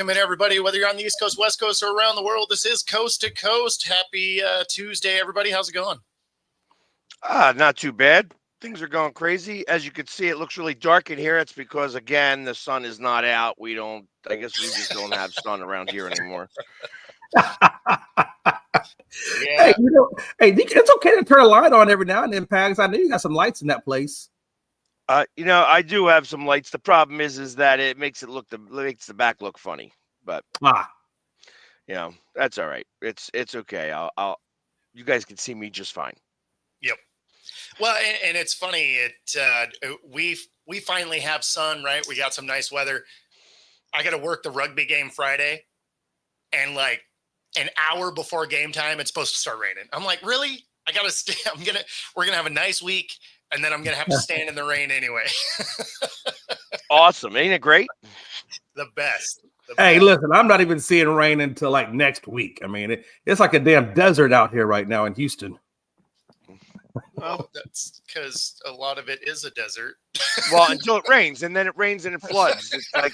Welcome in, everybody, whether you're on the East Coast, West Coast, or around the world. This is Coast to Coast. Happy Tuesday, everybody. How's it going? Not too bad. Things are going crazy. As you can see, it looks really dark in here. It's because, again, the sun is not out. I guess we just don't have sun around here anymore. Yeah. Hey, it's okay to turn a light on every now and then, Pags. I know you got some lights in that place. I do have some lights. The problem is that it makes makes the back look funny. But that's all right. It's okay. You guys can see me just fine. Yep. Well, and it's funny. We finally have sun, right? We got some nice weather. I got to work the rugby game Friday, and like an hour before game time, it's supposed to start raining. I'm like, really? I got to stay. We're gonna have a nice week, and then I'm gonna have to stand in the rain anyway. Awesome, ain't it great? The best. Hey, listen, I'm not even seeing rain until like next week. I mean, it's like a damn desert out here right now in Houston. Well, that's because a lot of it is a desert. Well, until it rains, and then it rains and it floods. It's like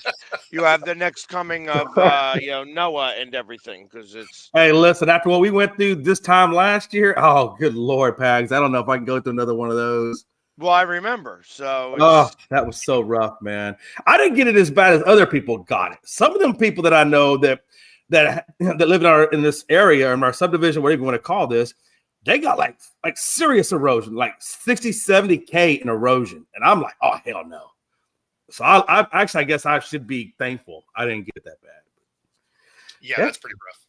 you have the next coming of Noah and everything, because it's. Hey, listen, after what we went through this time last year, oh, good Lord, Pags, I don't know if I can go through another one of those. Well, I remember. So. Oh, that was so rough, man. I didn't get it as bad as other people got it. Some of them people that I know that live in this area, in our subdivision, whatever you want to call this, they got like serious erosion, like 60, 70K in erosion. And I'm like, oh, hell no. So I guess I should be thankful I didn't get that bad. Yeah, that's pretty rough.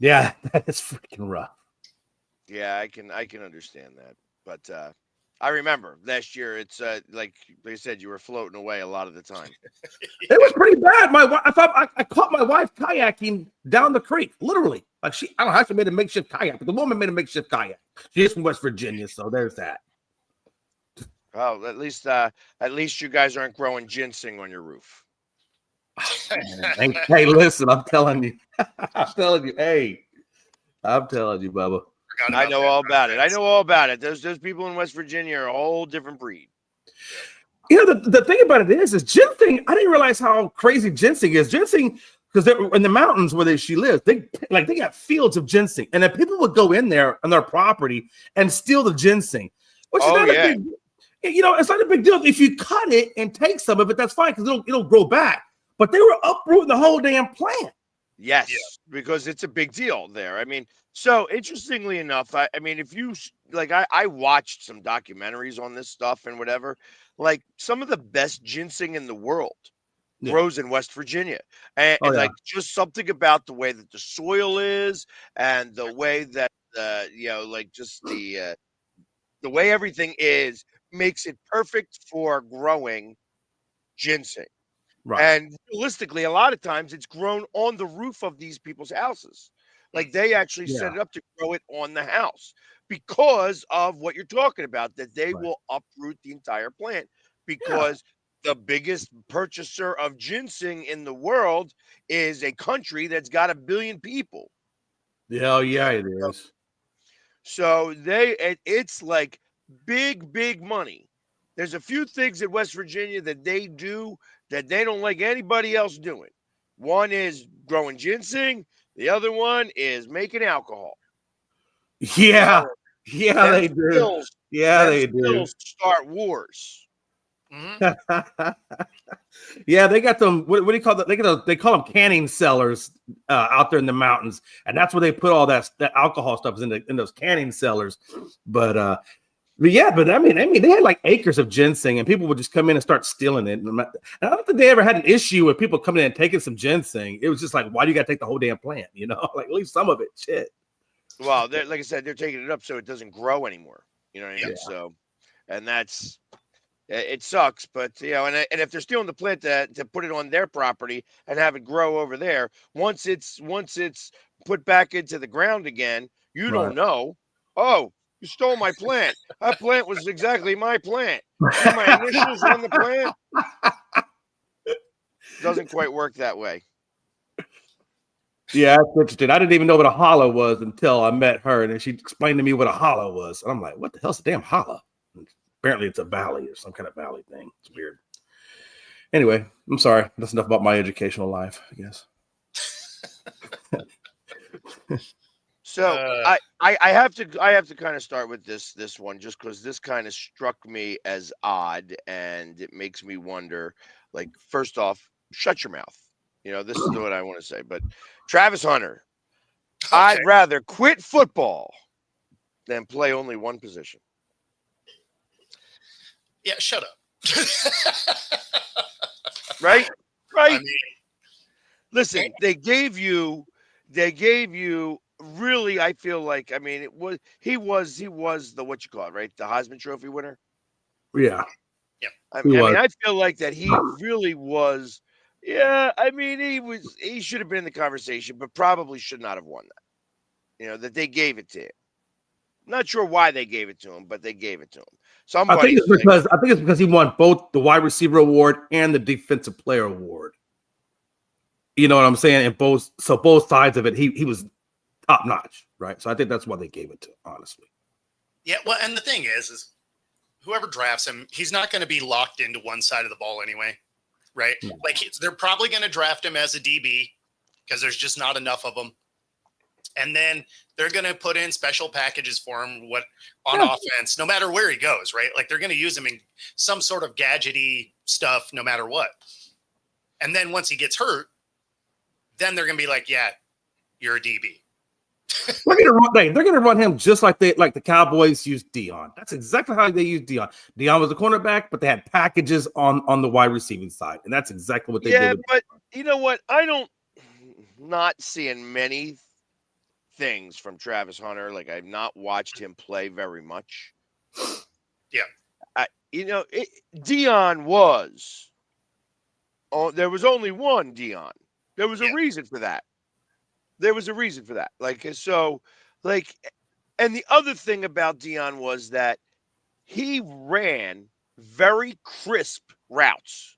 Yeah, that is freaking rough. Yeah, I can understand that. But I remember last year, it's like I said, you were floating away a lot of the time. It was pretty bad. I caught my wife kayaking down the creek, literally. Like I don't know how she made a makeshift kayak, but the woman made a makeshift kayak. She's from West Virginia, so there's that. Well, at least you guys aren't growing ginseng on your roof. Hey, listen, I'm telling you. Hey, I'm telling you, Bubba. I know all about it. I know all about it. Those people in West Virginia are a whole different breed. You know, the thing about it is ginseng. I didn't realize how crazy ginseng is. Ginseng, because they're in the mountains where she lives, they got fields of ginseng, and then people would go in there on their property and steal the ginseng. Which is not a big, it's not a big deal if you cut it and take some of it. That's fine because it'll grow back. But they were uprooting the whole damn plant. Yes, because it's a big deal there. I mean, so interestingly enough, I mean, if you I watched some documentaries on this stuff and whatever. Like some of the best ginseng in the world grows in West Virginia, and just something about the way that the soil is and the way that the way everything is makes it perfect for growing ginseng. Right. And realistically, a lot of times it's grown on the roof of these people's houses. Like they actually set it up to grow it on the house because of what you're talking about, that they will uproot the entire plant because the biggest purchaser of ginseng in the world is a country that's got 1 billion people. Yeah, it is. So it's like big money. There's a few things in West Virginia that they do that they don't like anybody else doing. One is growing ginseng. The other one is making alcohol. Yeah, they do. They do. Start wars. Mm-hmm. Yeah, they got them. What do you call that? They call them canning cellars out there in the mountains, and that's where they put all that alcohol stuff is in those canning cellars. But I mean, they had like acres of ginseng, and people would just come in and start stealing it. And I don't think they ever had an issue with people coming in and taking some ginseng. It was just like, why do you got to take the whole damn plant? Like at least some of it. Shit. Well, like I said, they're taking it up so it doesn't grow anymore. You know what I mean? So, and it sucks, but and if they're stealing the plant to put it on their property and have it grow over there, once it's put back into the ground again, you don't know. Oh, you stole my plant. That plant was exactly my plant. See my initials on the plant? Doesn't quite work that way. Yeah, that's interesting. I didn't even know what a hollow was until I met her, and then she explained to me what a hollow was. And I'm like, what the hell's a damn hollow? Apparently it's a valley or some kind of valley thing. It's weird. Anyway, I'm sorry. That's enough about my educational life, I guess. So Uh, I have to kind of start with this one just because this kind of struck me as odd and it makes me wonder. Like, first off, shut your mouth. This is what I want to say. But Travis Hunter, okay. I'd rather quit football than play only one position. Yeah, shut up. Right? I Right? mean, Listen, they gave you really, I feel like, I mean, he was the, what you call it, right? The Heisman Trophy winner. Yeah, yeah. I he was. mean, I feel like that he really was. Yeah, I mean, he should have been in the conversation, but probably should not have won that. That they gave it to him. Not sure why they gave it to him, but they gave it to him. I think Somebody's it's because he won both the wide receiver award and the defensive player award. You know what I'm saying? And both sides of it, he was top notch, right? So I think that's why they gave it to him, honestly. Yeah, well, and the thing is whoever drafts him, he's not going to be locked into one side of the ball anyway, right? No. Like they're probably going to draft him as a DB because there's just not enough of them. And then they're going to put in special packages for him on offense, no matter where he goes, right? Like they're going to use him in some sort of gadgety stuff, no matter what. And then once he gets hurt, then they're going to be like, yeah, you're a DB. They're gonna run him just like the Cowboys used Dion. That's exactly how they used Dion. Dion was a cornerback, but they had packages on the wide receiving side, and that's exactly what they did. Yeah, but you know what? Not seeing many things from Travis Hunter. Like, I've not watched him play very much. Yeah. Dion was. Oh, there was only one Dion. There was a reason for that. There was a reason for that. And the other thing about Dion was that he ran very crisp routes.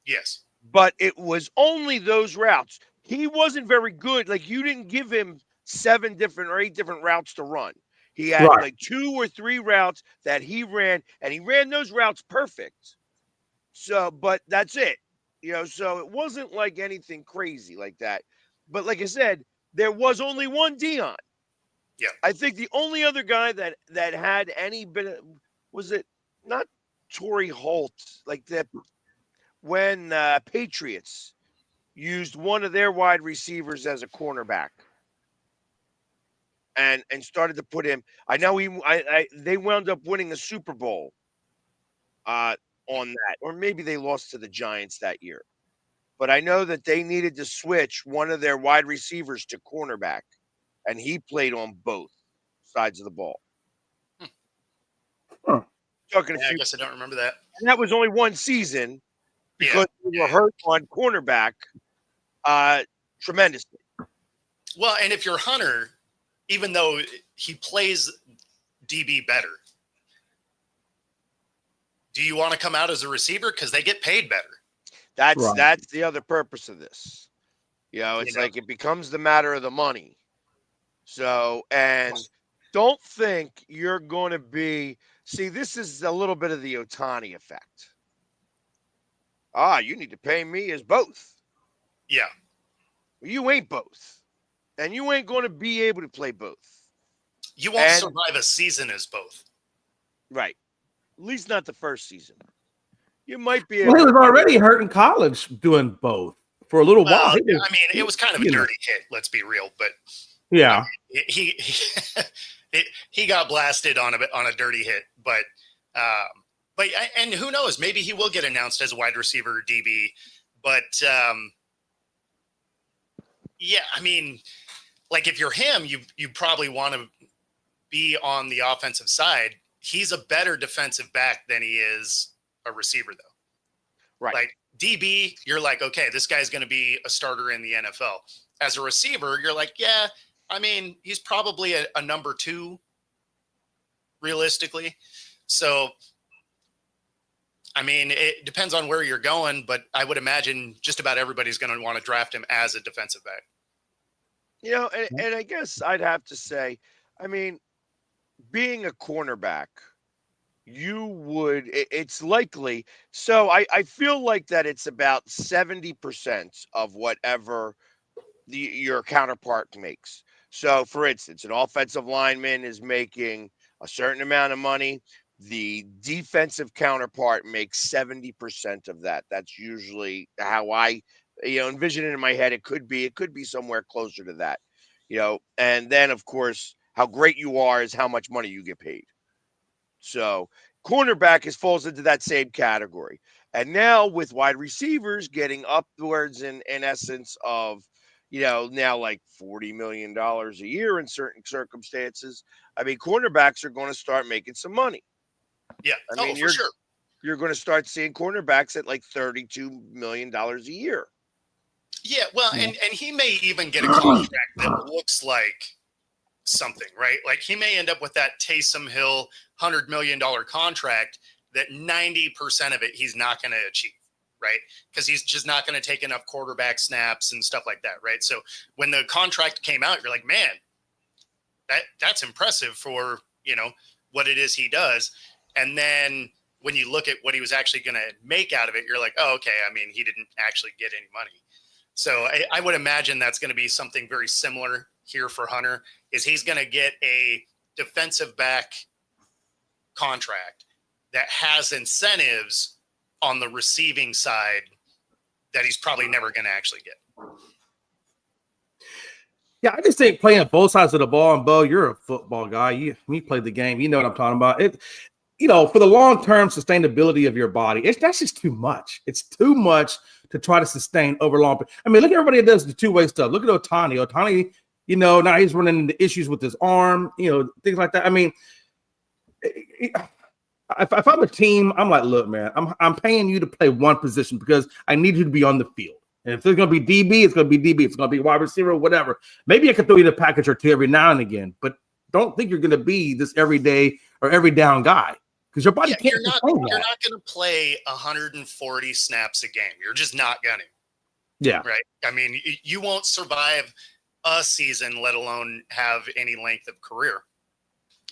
Yes. But it was only those routes. He wasn't very good. Like, you didn't give him 7 different or 8 different routes to run. He had like 2 or 3 routes that he ran, and he ran those routes perfect. So, but that's it. So it wasn't like anything crazy like that. But like I said, there was only one Dion. Yeah. I think the only other guy that had any bit was it not Torrey Holt, like that when Patriots used one of their wide receivers as a cornerback and started to put him. I know they wound up winning the Super Bowl on that, or maybe they lost to the Giants that year. But I know that they needed to switch one of their wide receivers to cornerback, and he played on both sides of the ball. Huh. I guess I don't remember that. And that was only one season because they were hurt on cornerback tremendously. Well, and if you're Hunter, even though he plays DB better, do you want to come out as a receiver? Because they get paid better. That's the other purpose of this. It's like it becomes the matter of the money. So, and don't think you're going to be. See, this is a little bit of the Ohtani effect. You need to pay me as both. Yeah. You ain't both. And you ain't going to be able to play both. You won't survive a season as both. Right. At least not the first season. You might be able he was already hurt in college doing both for a little while. It was kind of a dirty hit, let's be real. But yeah, he got blasted on a dirty hit. But and who knows? Maybe he will get announced as a wide receiver or DB. But like if you're him, you probably want to be on the offensive side. He's a better defensive back than he is a receiver, though. Right. Like DB, you're like, okay, this guy's going to be a starter in the NFL. As a receiver, you're like, yeah, he's probably a number 2, realistically. So, it depends on where you're going, but I would imagine just about everybody's going to want to draft him as a defensive back. And I guess I'd have to say, being a cornerback, it's likely. So I feel like that it's about 70% of whatever your counterpart makes. So, for instance, an offensive lineman is making a certain amount of money. The defensive counterpart makes 70% of that. That's usually how I, envision it in my head. It could be somewhere closer to that, and then of course, how great you are is how much money you get paid. So cornerback falls into that same category. And now with wide receivers getting upwards in essence of, now like $40 million a year in certain circumstances. I mean, cornerbacks are going to start making some money. Yeah. I mean, for sure. You're going to start seeing cornerbacks at like $32 million a year. Yeah. Well, and he may even get a contract that looks like something, right? Like he may end up with that Taysom Hill $100 million contract that 90% of it he's not going to achieve, right? Because he's just not going to take enough quarterback snaps and stuff like that, right? So when the contract came out, you're like, man, that's impressive for, what it is he does. And then when you look at what he was actually going to make out of it, you're like, oh, okay. I mean, he didn't actually get any money. So I would imagine that's going to be something very similar here for Hunter, is he's going to get a defensive back contract that has incentives on the receiving side that he's probably never going to actually get. Yeah, I just think playing both sides of the ball, and Bo, you're a football guy. You played the game. You know what I'm talking about. It, for the long-term sustainability of your body, that's just too much. It's too much to try to sustain over long. I mean, look at everybody that does the two-way stuff. Look at Ohtani. Ohtani, now he's running into issues with his arm, things like that. I mean, if I'm a team, I'm like, look, man, I'm paying you to play one position because I need you to be on the field. And if it's going to be DB, it's going to be DB. If it's going to be wide receiver, whatever. Maybe I could throw you the package or two every now and again, but don't think you're going to be this every day or every down guy because your body can't. You're not going to play 140 snaps a game. You're just not going to. Yeah. Right. I mean, you won't survive a season, let alone have any length of career.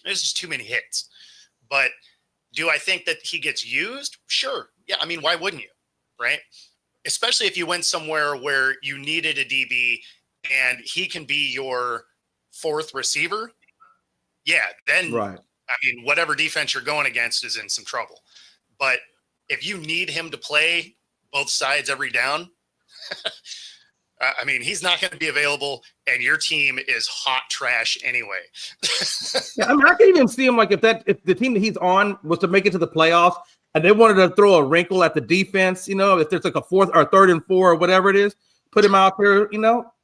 There's just too many hits. But do I think that he gets used? Sure. Yeah. I mean, why wouldn't you? Right. Especially if you went somewhere where you needed a DB and he can be your fourth receiver. Yeah. Then, right. I mean, whatever defense you're going against is in some trouble. But if you need him to play both sides every down, I mean, he's not going to be available, and your team is hot trash anyway. Yeah, I mean, I can even see him like if the team that he's on was to make it to the playoffs, and they wanted to throw a wrinkle at the defense, if there's like a fourth or third and four or whatever it is, put him out there,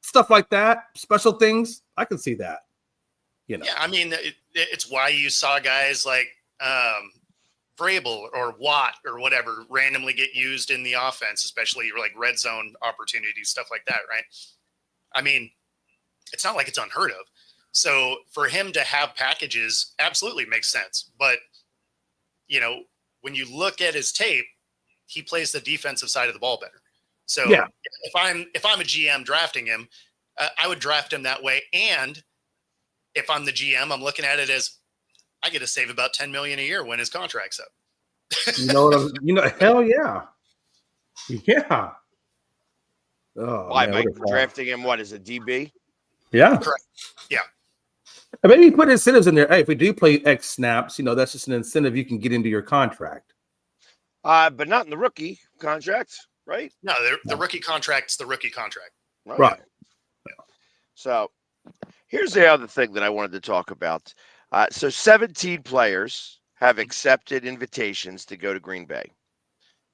stuff like that, special things. I can see that. Yeah, I mean, it's why you saw guys like Vrabel or Watt or whatever randomly get used in the offense, especially like red zone opportunities, stuff like that, right? I mean, it's not like it's unheard of. So for him to have packages absolutely makes sense. But, when you look at his tape, he plays the defensive side of the ball better. So yeah. if I'm a GM drafting him, I would draft him that way. And if I'm the GM, I'm looking at it as I get to save about $10 million a year when his contract's up. Hell yeah. Yeah. Oh, why, Mike? Drafting him, what is a DB? Yeah. Correct. Yeah. And maybe put incentives in there. Hey, if we do play X snaps, that's just an incentive you can get into your contract. But not in the rookie contract, right? No, the rookie contract's the rookie contract. Okay. Right. Yeah. So here's the other thing that I wanted to talk about. So 17 players have accepted invitations to go to Green Bay.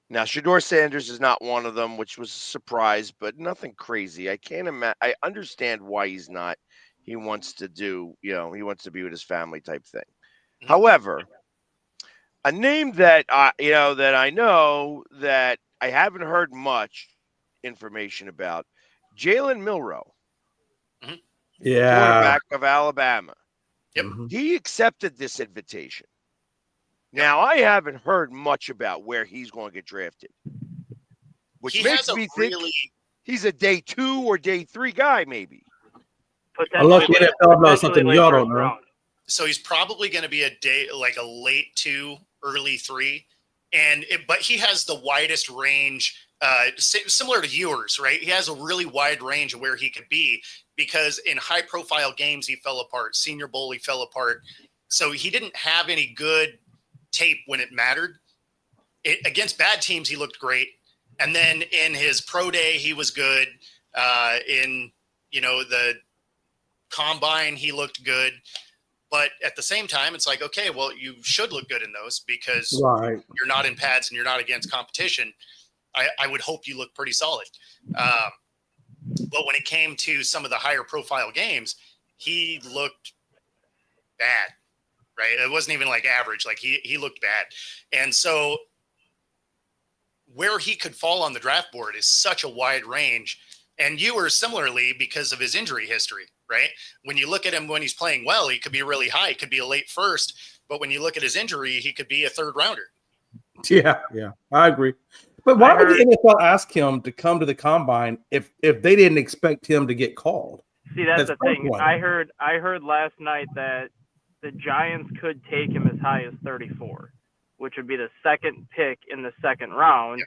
Now, Shedeur Sanders is not one of them, which was a surprise, but nothing crazy. I can't imagine. I understand why he's not. He wants to do, he wants to be with his family type thing. Mm-hmm. However, a name that that I know that I haven't heard much information about, Jalen Milroe, mm-hmm. quarterback of Alabama. Yep. Mm-hmm. He accepted this invitation. Now, I haven't heard much about where he's going to get drafted, which makes me think he's a day 2 or day 3 guy, maybe. Unless the NFL knows something y'all don't know. So he's probably going to be like a late 2, early 3, but he has the widest range similar to yours, right? He has a really wide range of where he could be because in high-profile games he fell apart. Senior Bowl he fell apart, so he didn't have any good tape when it mattered. Against bad teams he looked great, and then in his pro day he was good. In the combine he looked good. But at the same time, it's like, okay, well, you should look good in those because you're not in pads and you're not against competition. I would hope you look pretty solid. But when it came to some of the higher profile games, he looked bad, right? It wasn't even like average. Like he looked bad. And so where he could fall on the draft board is such a wide range. And Ewer similarly because of his injury history, right? When you look at him when he's playing well, he could be really high. He could be a late first. But when you look at his injury, he could be a third rounder. Yeah, I agree. But why would the NFL ask him to come to the combine if they didn't expect him to get called? See, that's the thing. I heard last night that the Giants could take him as high as 34, which would be the second pick in the second round. Yeah.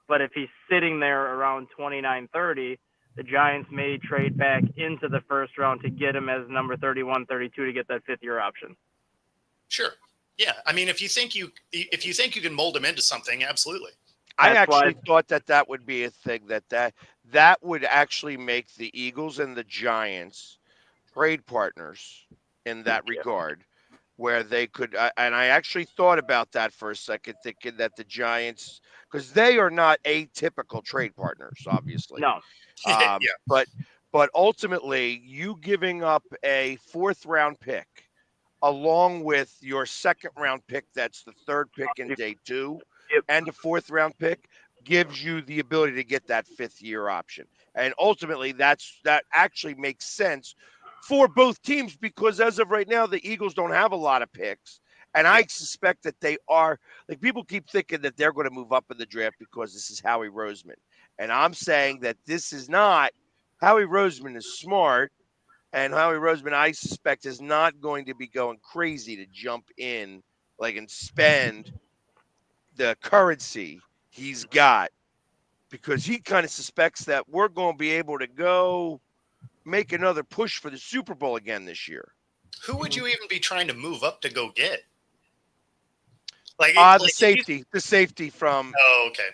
But if he's sitting there around 29, 30, the Giants may trade back into the first round to get him as number 31, 32 to get that fifth-year option. Sure. Yeah. I mean, if you think you can mold him into something, absolutely. I actually thought that would be a thing that would actually make the Eagles and the Giants trade partners in that regard, where they could. And I actually thought about that for a second, thinking that the Giants, because they are not atypical trade partners, obviously. No. But ultimately, you giving up a fourth-round pick along with your second-round pick, that's the third pick in day 2. Yep. And a fourth-round pick gives you the ability to get that fifth-year option. And ultimately, that actually makes sense for both teams because as of right now, the Eagles don't have a lot of picks. And I suspect that they are – like people keep thinking that they're going to move up in the draft because this is Howie Roseman. And I'm saying that this is not – Howie Roseman is smart. And Howie Roseman, I suspect, is not going to be going crazy to jump in and spend – the currency he's got because he kind of suspects that we're going to be able to go make another push for the Super Bowl again this year. Who would you even be trying to move up to go get? The safety from. Oh, okay.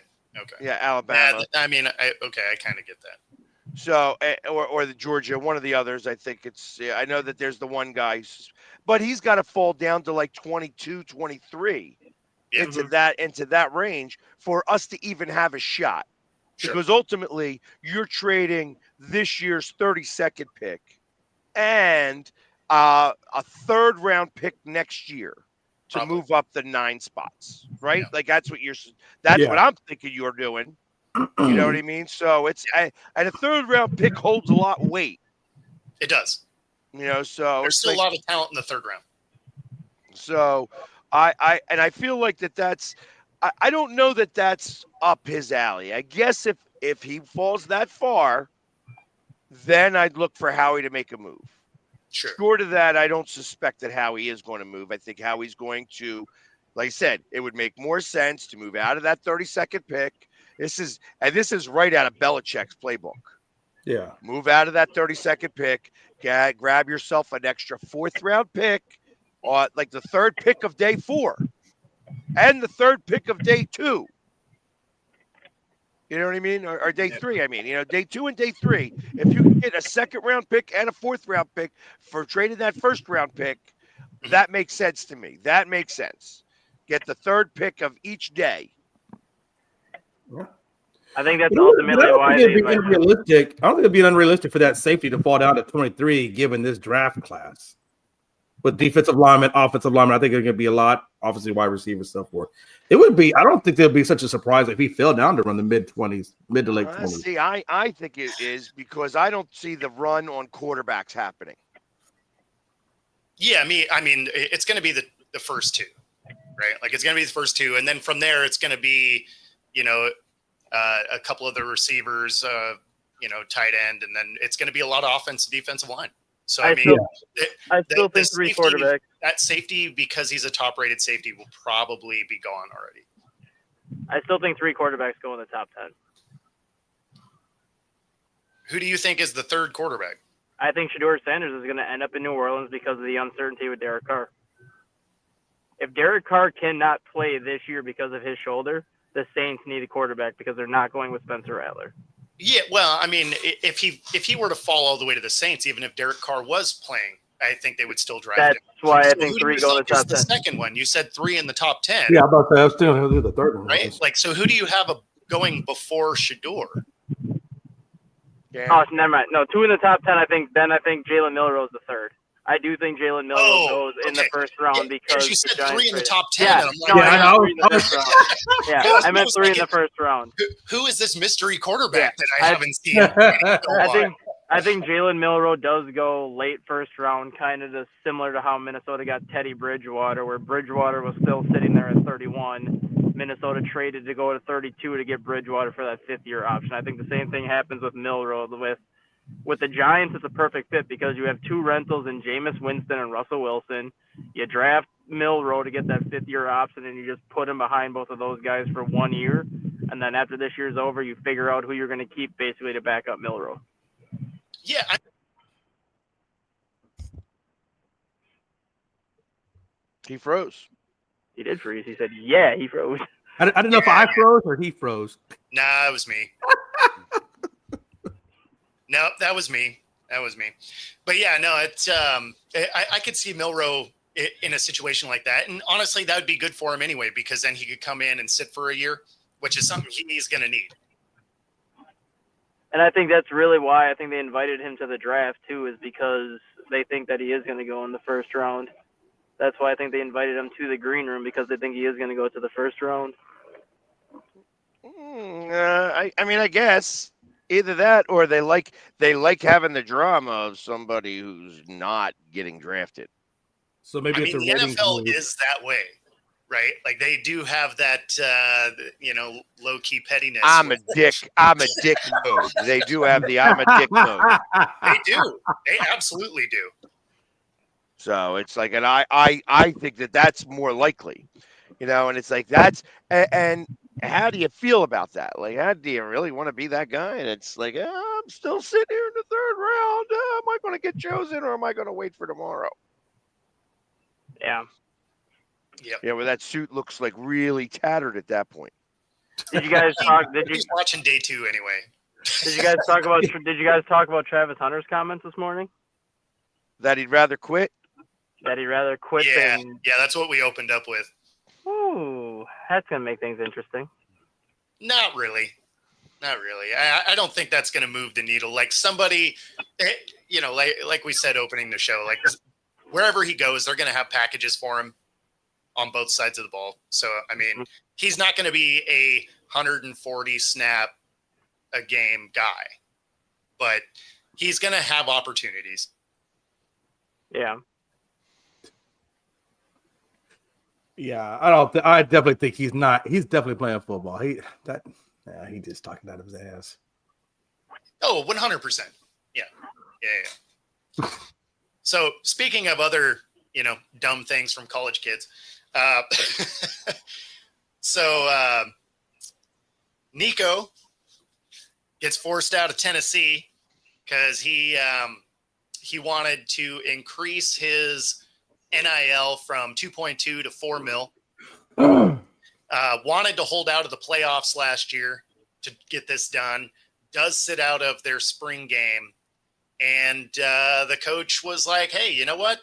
Yeah, Alabama. I mean, I kind of get that. So, or the Georgia, one of the others. I think it's. I know that there's the one guy, but he's got to fall down to 22, 23. Into that range for us to even have a shot. Sure. Because ultimately you're trading this year's 32nd pick and a third round pick next year to move up the 9 spots, right? Yeah. That's what what I'm thinking you're doing. You know what I mean? So it's and a third round pick holds a lot of weight. It does. So there's still a lot of talent in the third round. So I feel like that's I don't know that that's up his alley. I guess if he falls that far, then I'd look for Howie to make a move. Sure. Short of that, I don't suspect that Howie is going to move. I think Howie's going to, like I said, it would make more sense to move out of that 32nd pick. This is right out of Belichick's playbook. Yeah. Move out of that 32nd pick, grab yourself an extra 4th round pick. The third pick of day 4 and the third pick of day 2. You know what I mean? Or day 3, I mean. Day 2 and day 3. If you get a second round pick and a 4th round pick for trading that first round pick, that makes sense to me. That makes sense. Get the third pick of each day. Yeah. I think that's ultimately why I don't think it'd be unrealistic for that safety to fall down to 23 given this draft class. With defensive linemen, offensive linemen, I think there's going to be a lot. Obviously, wide receiver stuff for it. Would be. I don't think there'd be such a surprise if he fell down to run the mid to late 20s. See, I think it is because I don't see the run on quarterbacks happening. Yeah, I mean, it's going to be the first 2, right? It's going to be the first 2, and then from there, it's going to be, a couple of the receivers, tight end, and then it's going to be a lot of offensive, defensive line. So I still think 3 quarterbacks. That safety, because he's a top-rated safety, will probably be gone already. I still think 3 quarterbacks go in the top 10. Who do you think is the third quarterback? I think Shedeur Sanders is going to end up in New Orleans because of the uncertainty with Derek Carr. If Derek Carr cannot play this year because of his shoulder, the Saints need a quarterback because they're not going with Spencer Rattler. Yeah, well, I mean, if he were to fall all the way to the Saints, even if Derek Carr was playing, I think they would still draft him. That's why I So think who do 3 you go in the think is top the 10. second one? You said 3 in the top 10. Yeah, I'm about to say I was still who the third one right? was. Like, so who do you have going before Shedeur? Yeah. Oh, never mind. No, 2 in the top 10. I think Jalen Milroe is the third. I do think Jalen Milroe goes in the first round because you said the Giants 3 in the traded. top 10. Yeah, And I'm like, no, I meant 3 in the I was- first round. Yeah, I meant 3 in the first round. who is this mystery quarterback that I I- haven't seen? in so long? I think Jalen Milroe does go late first round, kind of similar to how Minnesota got Teddy Bridgewater, where Bridgewater was still sitting there at 31. Minnesota traded to go to 32 to get Bridgewater for that 5th-year option. I think the same thing happens with Milroe. With the Giants, it's a perfect fit because you have 2 rentals in Jameis Winston and Russell Wilson. You draft Milroe to get that 5th-year option, and you just put him behind both of those guys for 1 year. And then after this year's over, you figure out who you're going to keep basically to back up Milroe. Yeah, He froze. He did freeze. He said, yeah, he froze. I didn't know if I froze or he froze. nah, it was me. No, that was me. But yeah, no, it's I could see Milroe in a situation like that, and honestly, that would be good for him anyway because then he could come in and sit for a year, which is something he's going to need. And I think that's really why I think they invited him to the draft too, is because they think that he is going to go in the first round. That's why I think they invited him to the green room because they think he is going to go to the first round. I mean, I guess either that or they like having the drama of somebody who's not getting drafted. So maybe it's the a ratings NFL move. is that way, right? Like they do have that, low key pettiness. I'm a dick mode. They do have the I'm a dick mode. They do. They absolutely do. So it's like, and I think that's more likely, and it's like and how do you feel about that? Like, how do you really want to be that guy? And it's like, I'm still sitting here in the third round. Am I going to get chosen or am I going to wait for tomorrow? Yeah. Yep. Yeah, where that suit looks like really tattered at that point. Did you guys talk? He's watching day 2 anyway. Did you guys talk about? Did you guys talk about Travis Hunter's comments this morning? That he'd rather quit. That he'd rather quit Yeah, than. yeah, that's what we opened up with. Ooh, that's gonna make things interesting. Not really. I don't think that's going to move the needle. Like somebody, like we said opening the show, like wherever he goes, they're going to have packages for him on both sides of the ball. So, I mean, he's not going to be a 140 snap a game guy, but he's going to have opportunities. Yeah. Yeah, I definitely think he's not. He's definitely playing football. He just talking out of his ass. Oh, 100%. Yeah. So speaking of other, dumb things from college kids, Nico gets forced out of Tennessee because he wanted to increase his NIL from 2.2 to 4 mil. Wanted to hold out of the playoffs last year to get this done. Does sit out of their spring game. And the coach was like, hey, you know what?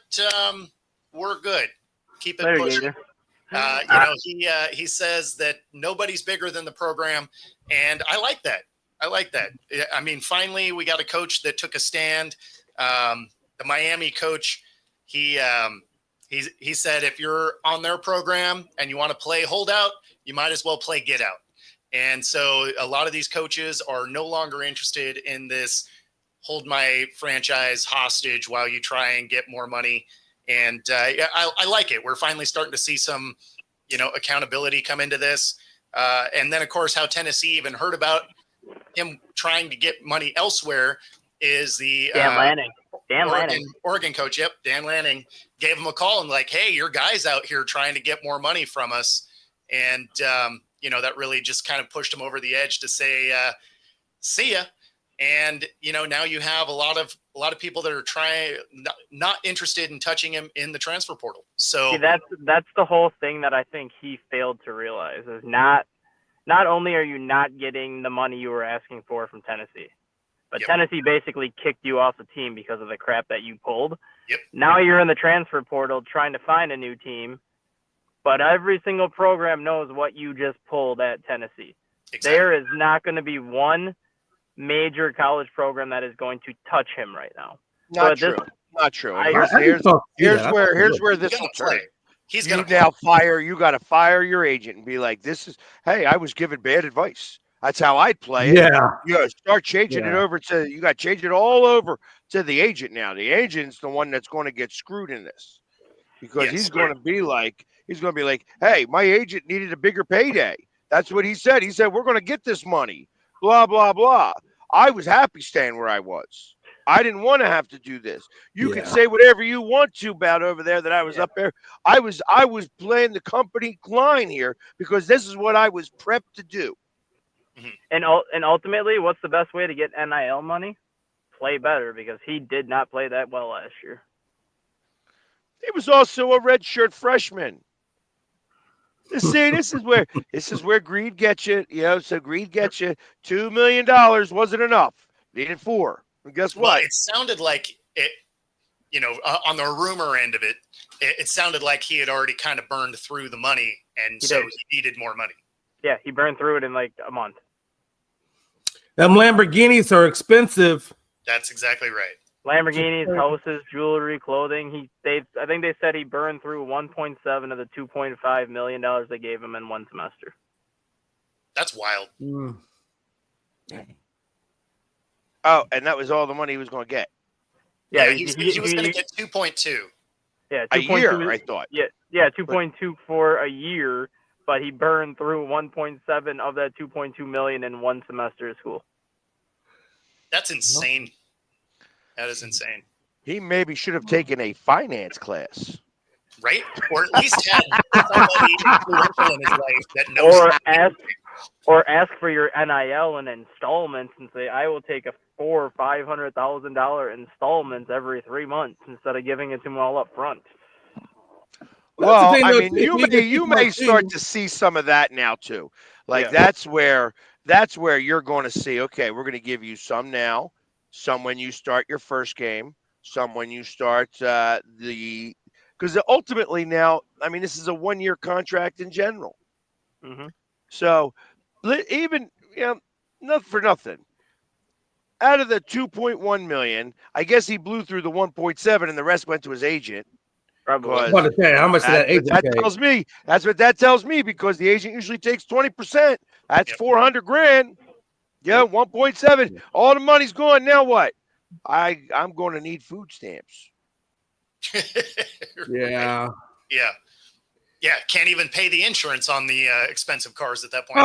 We're good. Keep it pushing. He says that nobody's bigger than the program. And I like that. I mean, finally, we got a coach that took a stand. The Miami coach, he said, if you're on their program and you want to play holdout, you might as well play get out. And so a lot of these coaches are no longer interested in this hold my franchise hostage while you try and get more money. And I like it. We're finally starting to see some, accountability come into this. And then, of course, how Tennessee even heard about him trying to get money elsewhere is the Dan Lanning. Oregon coach. Yep. Dan Lanning gave him a call and like, hey, your guy's out here trying to get more money from us. And, that really just kind of pushed him over the edge to say, see ya. And, now you have a lot of people that are not interested in touching him in the transfer portal. So see, that's the whole thing that I think he failed to realize is not only are you not getting the money you were asking for from Tennessee, but Tennessee basically kicked you off the team because of the crap that you pulled. Yep. Now you're in the transfer portal trying to find a new team, but every single program knows what you just pulled at Tennessee. Exactly. There is not going to be one major college program that is going to touch him right now. Not true. Not true. Here's where this will turn. He's going to now fire. You got to fire your agent and be like, hey, I was given bad advice. That's how I'd play it. Yeah. You start changing it over you got to change it all over to the agent now. The agent's the one that's going to get screwed in this because he's going to be like, hey, my agent needed a bigger payday. That's what he said. He said, we're going to get this money, blah, blah, blah. I was happy staying where I was. I didn't want to have to do this. You can say whatever you want to about over there that I was up there. I was playing the company line here because this is what I was prepped to do. And ultimately, what's the best way to get NIL money? Play better, because he did not play that well last year. He was also a redshirt freshman. See, this is where greed gets you. So greed gets you. $2 million wasn't enough. Needed $4 million. And guess what? Well, it sounded like it. On the rumor end of it, it sounded like he had already kind of burned through the money, and he needed more money. Yeah, he burned through it in like a month. Them Lamborghinis are expensive. That's exactly right. Lamborghinis, houses, jewelry, clothing. I think they said he burned through 1.7 of the $2.5 million they gave him in one semester. That's wild. Oh, and that was all the money he was going to get. Yeah, he was going to get 2.2. Yeah, a year, I thought. Yeah, 2.2 for a year, but he burned through 1.7 of that 2.2 million in one semester of school. That's insane. That is insane. He maybe should have taken a finance class. Right? Or at least had somebody influential in his life that knows. Or ask for your NIL in installments and say, I will take a $400,000 or $500,000 installments every 3 months instead of giving it to him all up front. Well, I mean, you may start to see some of that now too. Like that's where you're going to see, okay, we're going to give you some now, some when you start your first game, some when you start because ultimately now, I mean, this is a 1-year contract in general. Mm-hmm. So even, not for nothing. Out of the 2.1 million, I guess he blew through the 1.7 and the rest went to his agent. Probably. How much did that agent pay? Tells me. That's what that tells me, because the agent usually takes 20%. That's $400,000. Yeah, 1.7. All the money's gone. Now what? I'm going to need food stamps. Yeah. Can't even pay the insurance on the expensive cars at that point.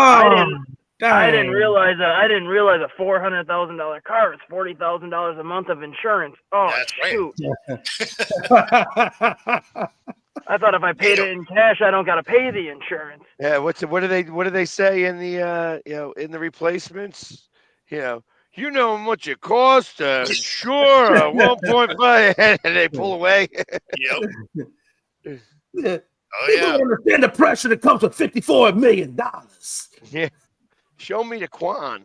I didn't realize a $400,000 car is $40,000 a month of insurance. Oh, that's shoot! Right. I thought if I paid it in cash, I don't got to pay the insurance. Yeah. What do they say in the in the replacements? How much it costs to insure 1.5, and they pull away. Yep. Oh yeah. People understand the pressure that comes with $54 million. Yeah. Show me the Quan.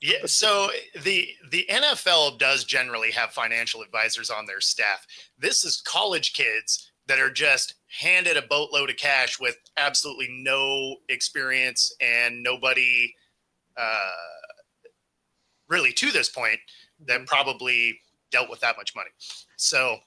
Yeah, so the NFL does generally have financial advisors on their staff. This is college kids that are just handed a boatload of cash with absolutely no experience and nobody really to this point that probably dealt with that much money. So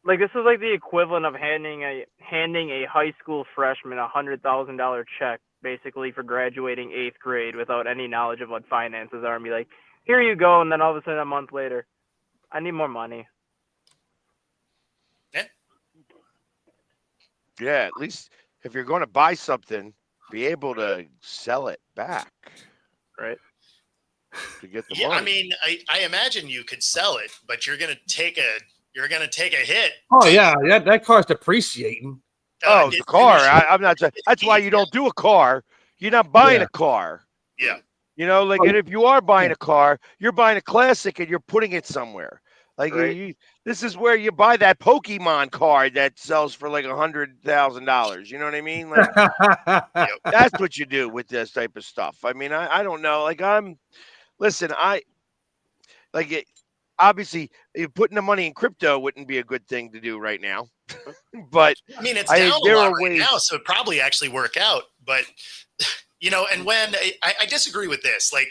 like this is like the equivalent of handing a high school freshman $100,000 check basically for graduating 8th grade without any knowledge of what finances are, and be like, here you go, and then all of a sudden a month later, I need more money. Yeah, at least if you're going to buy something, be able to sell it back. Right. To get the money. I mean, I imagine you could sell it, but you're gonna take a hit. Oh yeah, that car's depreciating. The car. I'm not. That's why you don't do a car. You're not buying a car. Yeah. You know, like, and if you are buying a car, you're buying a classic and you're putting it somewhere. Like, Right. this is where you buy that Pokemon card that sells for like $100,000. You know what I mean? Like, that's what you do with this type of stuff. I mean, I don't know. Like, listen, like it, obviously putting the money in crypto wouldn't be a good thing to do right now. But I mean, it's down a there lot are right ways now, so it'd probably actually work out. But and when I disagree with this, like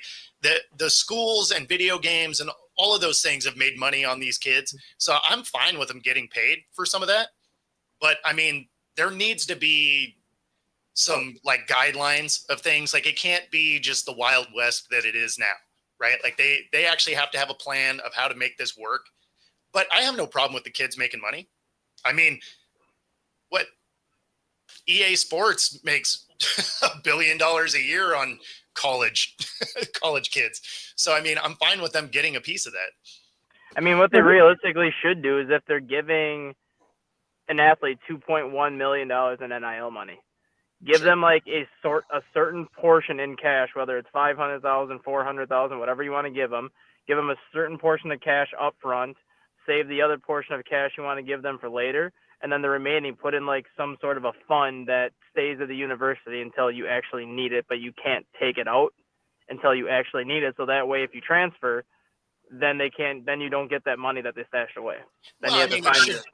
the schools and video games and all of those things have made money on these kids, so I'm fine with them getting paid for some of that. But I mean, there needs to be some like guidelines of things. Like it can't be just the Wild West that it is now, right? Like they actually have to have a plan of how to make this work. But I have no problem with the kids making money. I mean, what EA Sports makes $1 billion a year on college kids. So, I mean, I'm fine with them getting a piece of that. I mean, what they realistically should do is if they're giving an athlete $2.1 million in NIL money, give them like a certain portion in cash, whether it's 500,000, 400,000, whatever you want to give them a certain portion of cash up front, save the other portion of cash you want to give them for later. And then the remaining put in like some sort of a fund that stays at the university until you actually need it, but you can't take it out until you actually need it. So that way, if you transfer, then you don't get that money that they stashed away. Then well, I mean,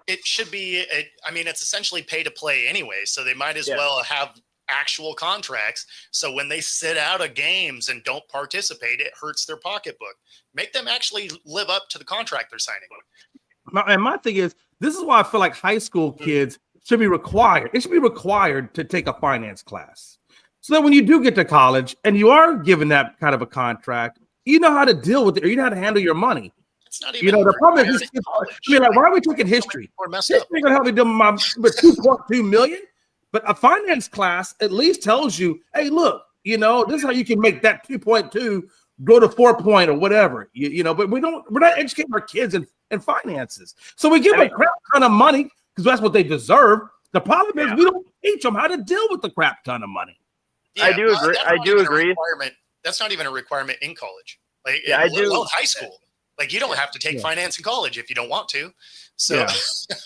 it should be, it's essentially pay to play anyway. So they might as well have actual contracts. So when they sit out of games and don't participate, it hurts their pocketbook. Make them actually live up to the contract they're signing. And my thing is, this is why I feel like high school kids should be required. It should be required to take a finance class. So that when you do get to college and you are given that kind of a contract, you know how to deal with it, or you know how to handle your money. It's not even the problem is, like, why are we taking history? History ain't gonna help me do my 2.2 million. But a finance class at least tells you, hey, look, this is how you can make that 2.2 go to 4 or whatever. But we're not educating our kids in finances. So we give them a crap ton of money because that's what they deserve. The problem is we don't teach them how to deal with the crap ton of money. Yeah, I do agree. That's not even a requirement in college. Like, I do. Well, high school. Like, you don't have to take finance in college if you don't want to. So,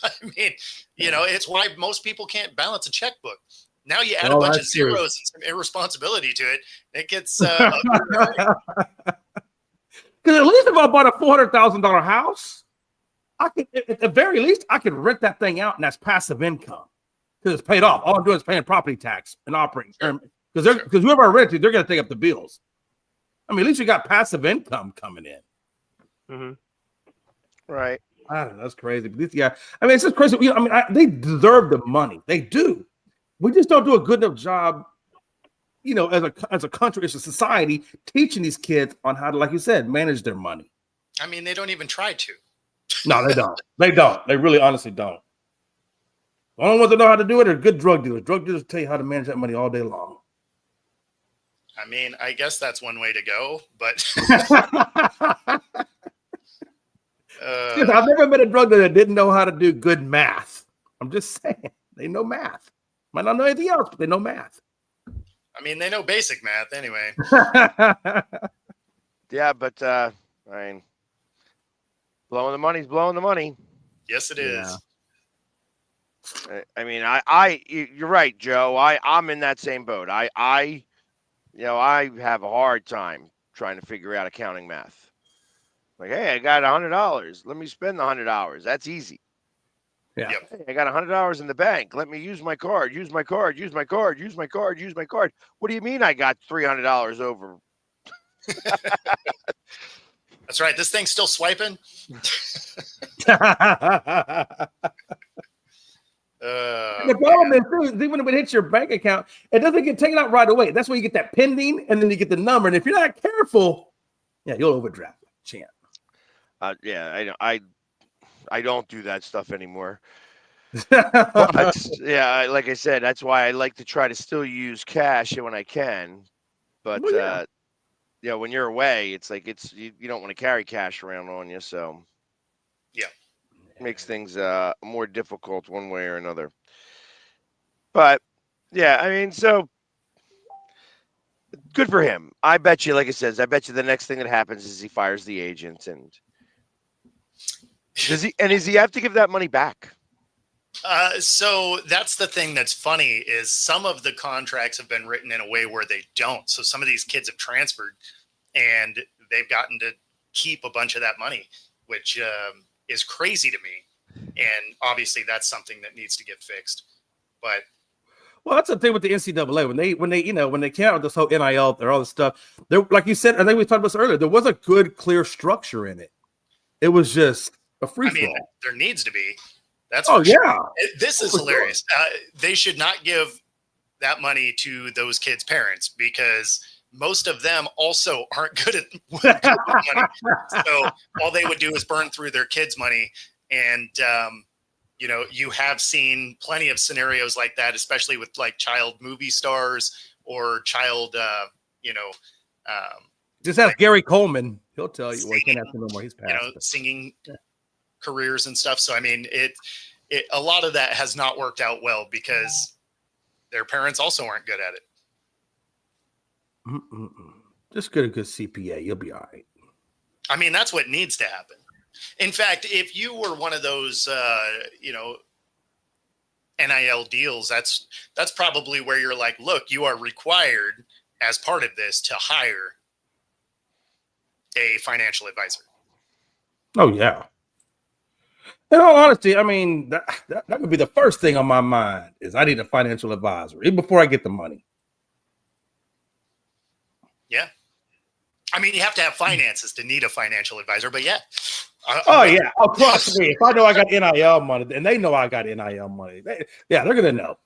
I mean, it's why most people can't balance a checkbook. Now you add a bunch of zeros and some irresponsibility to it. It gets because at least if I bought a $400,000 house, I could, at the very least, I could rent that thing out, and that's passive income because it's paid off. All I'm doing is paying property tax and operating because whoever I rent to, they're going to take up the bills. I mean, at least you got passive income coming in. Mm-hmm. Right. I don't know, that's crazy. But it's just crazy. They deserve the money. They do. We just don't do a good enough job, as a country, as a society, teaching these kids on how to, like you said, manage their money. I mean, they don't even try to. No, they don't. They don't. They really, honestly don't. The only ones that know how to do it are good drug dealers. Drug dealers tell you how to manage that money all day long. I mean, I guess that's one way to go, but I've never met a drug dealer that didn't know how to do good math. I'm just saying, they know math. Might not know anything else, but they know math. I mean, they know basic math anyway. Yeah, but I mean, blowing the money's blowing the money. Yes, it is. I mean, you're right, Joe. I'm in that same boat. I have a hard time trying to figure out accounting math. Like, hey, I got $100. Let me spend the $100. That's easy. Yeah. Yep. Hey, I got $100 in the bank. Let me use my card. Use my card. Use my card. Use my card. Use my card. What do you mean I got $300 over? That's right. This thing's still swiping. The problem is, too, even when it hits your bank account, it doesn't get taken out right away. That's where you get that pending, and then you get the number. And if you're not careful, you'll overdraft. Champ. Yeah, I don't do that stuff anymore. But, yeah, like I said, that's why I like to try to still use cash when I can. But when you're away, it's like you don't want to carry cash around on you, so it makes things more difficult one way or another. But yeah, I mean, so Good for him. I bet you, like it says, I bet you the next thing that happens is he fires the agent, and does he have to give that money back? So that's the thing that's funny is some of the contracts have been written in a way where they don't. So some of these kids have transferred and they've gotten to keep a bunch of that money, which is crazy to me. And obviously that's something that needs to get fixed. But well, that's the thing with the NCAA when they came out with this whole NIL or all this stuff. There, like you said, I think we talked about this earlier. There was a good, clear structure in it. It was just a free for all. There needs to be. That's yeah. This is hilarious. They should not give that money to those kids' parents because most of them also aren't good at money. So all they would do is burn through their kids' money. And, you have seen plenty of scenarios like that, especially with like child movie stars or child, just ask Gary Coleman. He'll tell you. Well, he can't ask him no more. He's passed. Singing careers and stuff. So, I mean, a lot of that has not worked out well because their parents also aren't good at it. Just get a good CPA. You'll be all right. I mean, that's what needs to happen. In fact, if you were one of those, NIL deals, that's probably where you're like, look, you are required as part of this to hire a financial advisor. Oh, yeah. In all honesty, I mean, that would be the first thing on my mind is I need a financial advisor even before I get the money. Yeah. I mean, you have to have finances to need a financial advisor, but yeah. Yeah. Oh, trust me. If I know I got NIL money, and they know I got NIL money, they're going to know.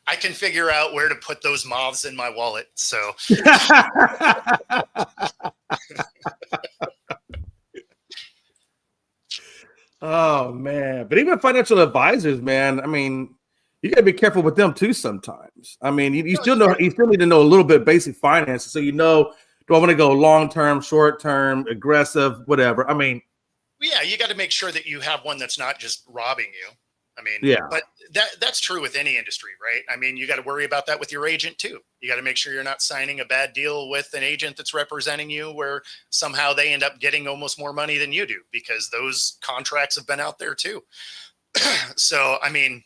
I can figure out where to put those moths in my wallet. So. Oh, man. But even financial advisors, man, I mean, you got to be careful with them too sometimes. I mean, you still need to know a little bit basic finances. So, do I want to go long-term, short-term, aggressive, whatever? I mean. Yeah, you got to make sure that you have one that's not just robbing you. I mean, yeah. But that's true with any industry, right? I mean, you got to worry about that with your agent too. You got to make sure you're not signing a bad deal with an agent that's representing you where somehow they end up getting almost more money than you do because those contracts have been out there too. So, I mean,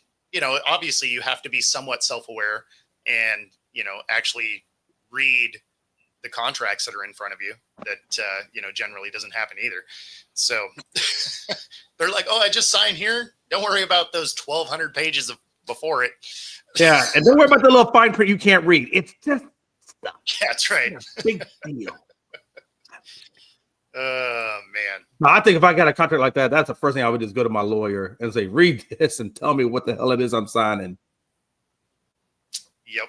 obviously you have to be somewhat self-aware and, actually read the contracts that are in front of you that, generally doesn't happen either. So they're like, oh, I just signed here. Don't worry about those 1,200 pages before it. Yeah. And don't worry about the little fine print you can't read. It's just stuff. Yeah, that's right. Big deal. Man. No, I think if I got a contract like that, that's the first thing I would just go to my lawyer and say, read this and tell me what the hell it is I'm signing. Yep.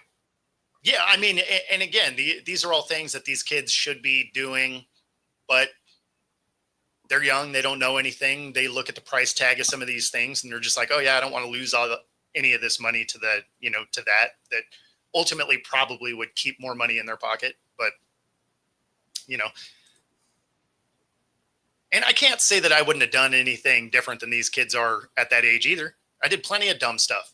Yeah, I mean, and again, these are all things that these kids should be doing, but they're young. They don't know anything. They look at the price tag of some of these things, and they're just like, "Oh yeah, I don't want to lose any of this money to that ultimately probably would keep more money in their pocket." But and I can't say that I wouldn't have done anything different than these kids are at that age either. I did plenty of dumb stuff.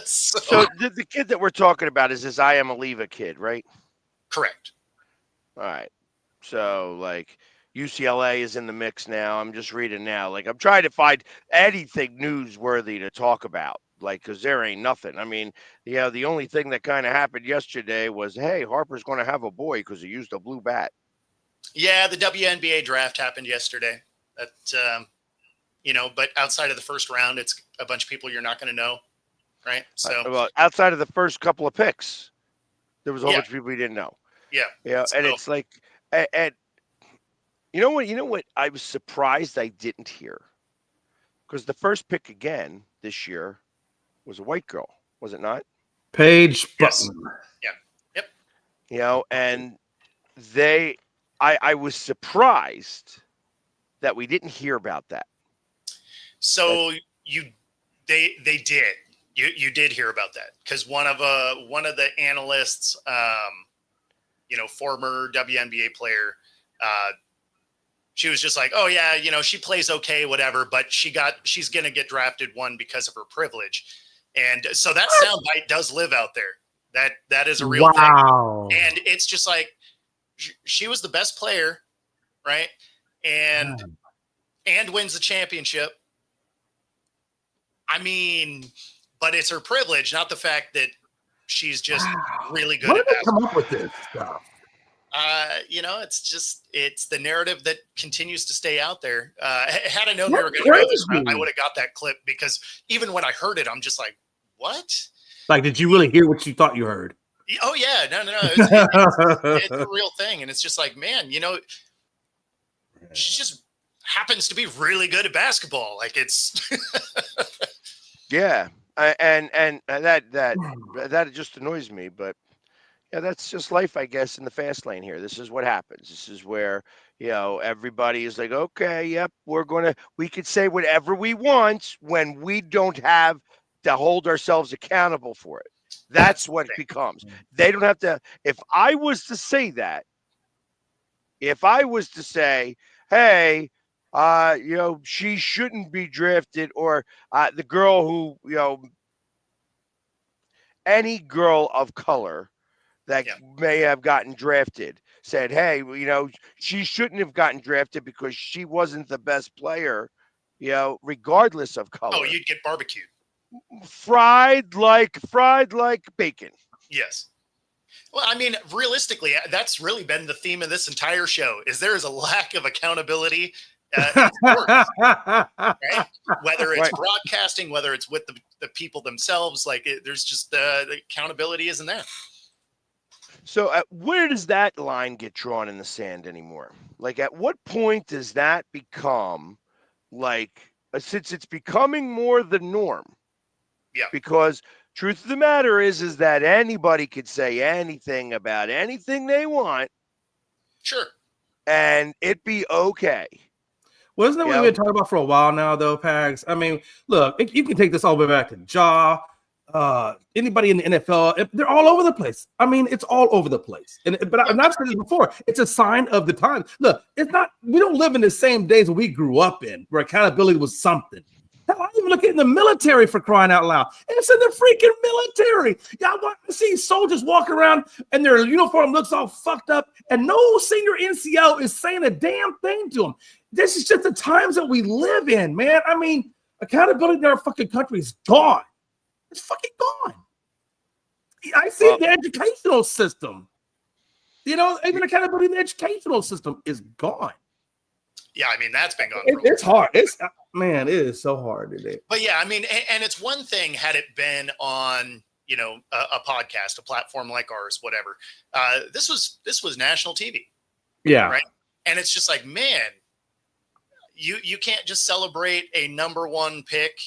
So the kid that we're talking about is this I Am a Leave a kid, right? Correct. All right. So like UCLA is in the mix now. I'm just reading now. Like I'm trying to find anything newsworthy to talk about. Like, because there ain't nothing. I mean, the only thing that kind of happened yesterday was, hey, Harper's going to have a boy because he used a blue bat. Yeah, the WNBA draft happened yesterday. But outside of the first round, it's a bunch of people you're not going to know, right? So, well, outside of the first couple of picks, there was a whole bunch of people you didn't know. Yeah, yeah, and it's like, and you know what? I was surprised I didn't hear, because the first pick again this year was a white girl, was it not? Paige Yes. Button. Yeah. Yep. And I was surprised that we didn't hear about that. So they did. You did hear about that because one of the analysts, former WNBA player, she was just like, oh yeah, she plays okay, whatever, but she's gonna get drafted one because of her privilege, and so that soundbite does live out there. That is a real thing. Wow. And it's just like she was the best player, right? And wins the championship. I mean, but it's her privilege, not the fact that she's just really good Where at did they come basketball. up with this stuff? It's the narrative that continues to stay out there. Had I known they That's were going to go this crazy. route, I would have got that clip, because even when I heard it, I'm just like, what? Like, did you really hear what you thought you heard? Oh yeah, no. It's a real thing, and it's just like, man, she just happens to be really good at basketball. Like, it's Yeah, and that just annoys me, but yeah, that's just life, I guess, in the fast lane here. This is what happens. This is where, everybody is like, okay, yep, we could say whatever we want when we don't have to hold ourselves accountable for it. That's what it becomes. They don't have to. If I was to say, hey, she shouldn't be drafted, or the girl who, any girl of color that may have gotten drafted said, hey, she shouldn't have gotten drafted because she wasn't the best player, regardless of color. oh, you'd get barbecued. Fried like bacon. Yes. Well, I mean, realistically, that's really been the theme of this entire show. Is there is a lack of accountability in sports, right? Whether it's broadcasting, whether it's with the people themselves, there's just the accountability isn't there. So where does that line get drawn in the sand anymore? Like, at what point does that become, since it's becoming more the norm? Yeah. Because truth of the matter is that anybody could say anything about anything they want. Sure. And it'd be okay. Well, isn't that what we've been talking about for a while now, though, Pags? I mean, look, you can take this all the way back to Ja, anybody in the NFL, they're all over the place. I mean, it's all over the place. But I've said this before, it's a sign of the times. Look, we don't live in the same days we grew up in, where accountability was something. Hell, I even look at in the military, for crying out loud. It's in the freaking military. Y'all want to see soldiers walking around and their uniform looks all fucked up, and no senior NCO is saying a damn thing to them. This is just the times that we live in, man. I mean, accountability in our fucking country is gone. It's fucking gone. I see the educational system. Even accountability in the educational system is gone. Yeah, I mean, that's been gone. It's hard. It is so hard today. But yeah, I mean, and it's one thing had it been on, a podcast, a platform like ours, whatever. This was national TV. Yeah. Right. And it's just like, man, you can't just celebrate a number one pick,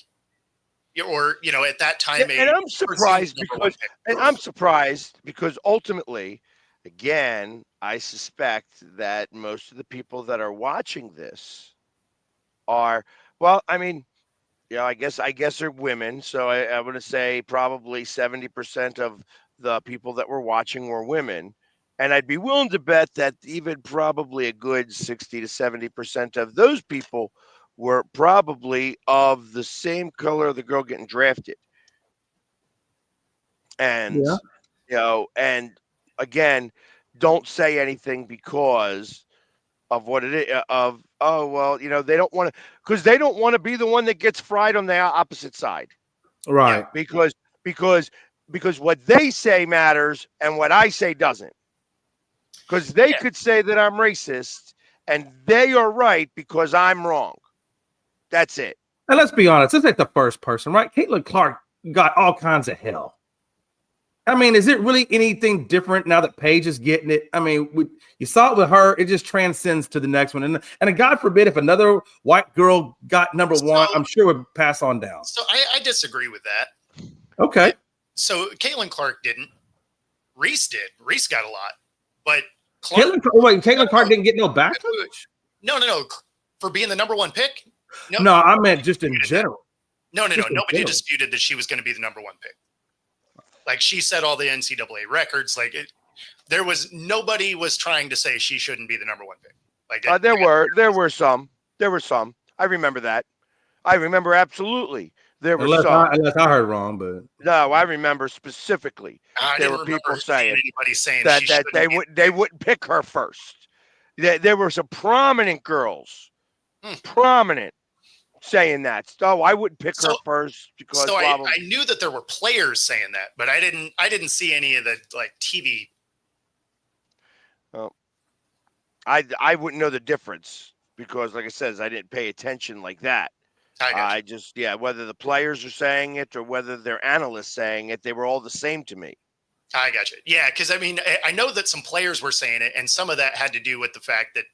or at that time. And I'm surprised because ultimately, again, I suspect that most of the people that are watching this are, I guess they're women. So I'm going to say probably 70% of the people that were watching were women. And I'd be willing to bet that even probably a good 60 to 70% of those people were probably of the same color of the girl getting drafted. And, and again, don't say anything because of what it is they don't want to, because they don't want to be the one that gets fried on the opposite side. Right. Because what they say matters and what I say doesn't. Because they could say that I'm racist and they are right because I'm wrong. That's it. And let's be honest, this ain't the first person, right? Caitlin Clark got all kinds of hell. I mean, is it really anything different now that Paige is getting it? I mean, you saw it with her. It just transcends to the next one. And God forbid if another white girl got number one, I'm sure it would pass on down. So I disagree with that. Okay. So Caitlin Clark didn't. Reese did. Reese got a lot. But Caitlin Clark didn't get no backlash? No. For being the number one pick? No, I meant just in general. No. Nobody disputed that she was going to be the number one pick. Like, she set all the NCAA records. Nobody was trying to say she shouldn't be the number one pick. There were some. I remember that. I remember absolutely There were Unless some. unless I heard wrong, but No, I remember specifically I there didn't were remember people saying anybody saying that she that shouldn't they wouldn't pick her first. There were some prominent girls, Hmm. prominent, saying that. So I wouldn't pick her So- first because So blah, blah. I knew that there were players saying that, but I didn't see any of the like TV. I wouldn't know the difference because, like I said, I didn't pay attention like that. I got I just, whether the players are saying it or whether they're analysts saying it, they were all the same to me. I got you. Yeah, because I mean, I know that some players were saying it, and some of that had to do with the fact that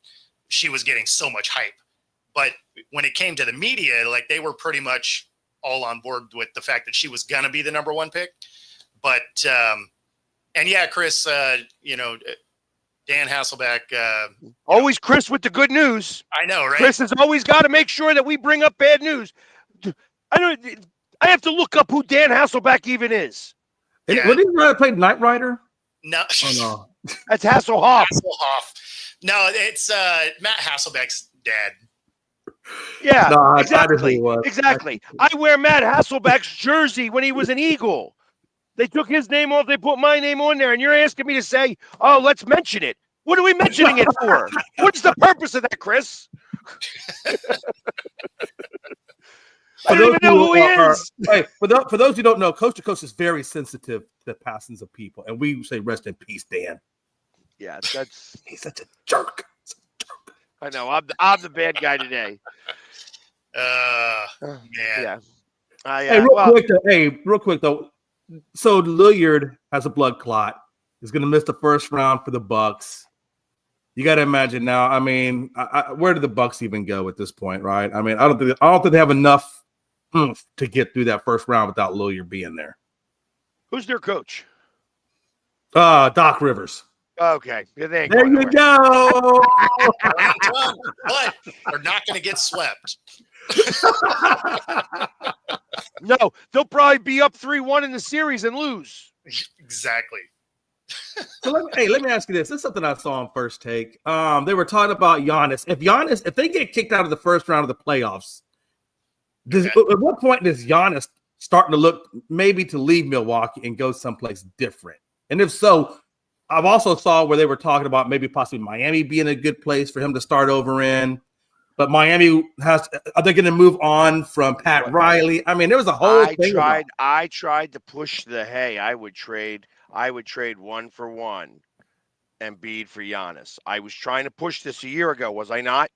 she was getting so much hype. But when it came to the media, like they were pretty much all on board with the fact that she was gonna be the number one pick. But and yeah, Chris, Dan Hasselbeck. Always Chris with the good news. I know, right? Chris has always got to make sure that we bring up bad news. I have to look up who Dan Hasselbeck even is. Yeah. What did he play Knight Rider? No, Oh no. That's Hasselhoff. Hasselhoff. No, it's Matt Hasselbeck's dad. Yeah, No, I exactly. didn't know who it was. Exactly. I wear Matt Hasselbeck's jersey when he was an Eagle. They took his name off. They put my name on there, and you're asking me to say, "Oh, let's mention it." What are we mentioning it for? What's the purpose of that, Chris? I don't even know who he is. Hey, for those who don't know, Coast to Coast is very sensitive to the passings of people, and we say rest in peace, Dan. Yeah, He's such a jerk. I know. I'm the bad guy today. Man. Yeah. Hey, real quick though. So Lilliard has a blood clot. He's going to miss the first round for the Bucks. You got to imagine now. I mean, where do the Bucks even go at this point, right? I mean, I don't think they have enough to get through that first round without Lilliard being there. Who's their coach? Doc Rivers. Okay. Yeah, there you go. But they're not going to get swept. No, they'll probably be up 3-1 in the series and lose. Exactly. So let me ask you this. This is something I saw on First Take. They were talking about Giannis. If they get kicked out of the first round of the playoffs, at what point does Giannis starting to look maybe to leave Milwaukee and go someplace different? And if so, I've also saw where they were talking about maybe possibly Miami being a good place for him to start over in. But Miami are they going to move on from Pat Riley? I mean, there was a whole thing. I tried to push I would trade 1-for-1 Embiid for Giannis. I was trying to push this a year ago, was I not?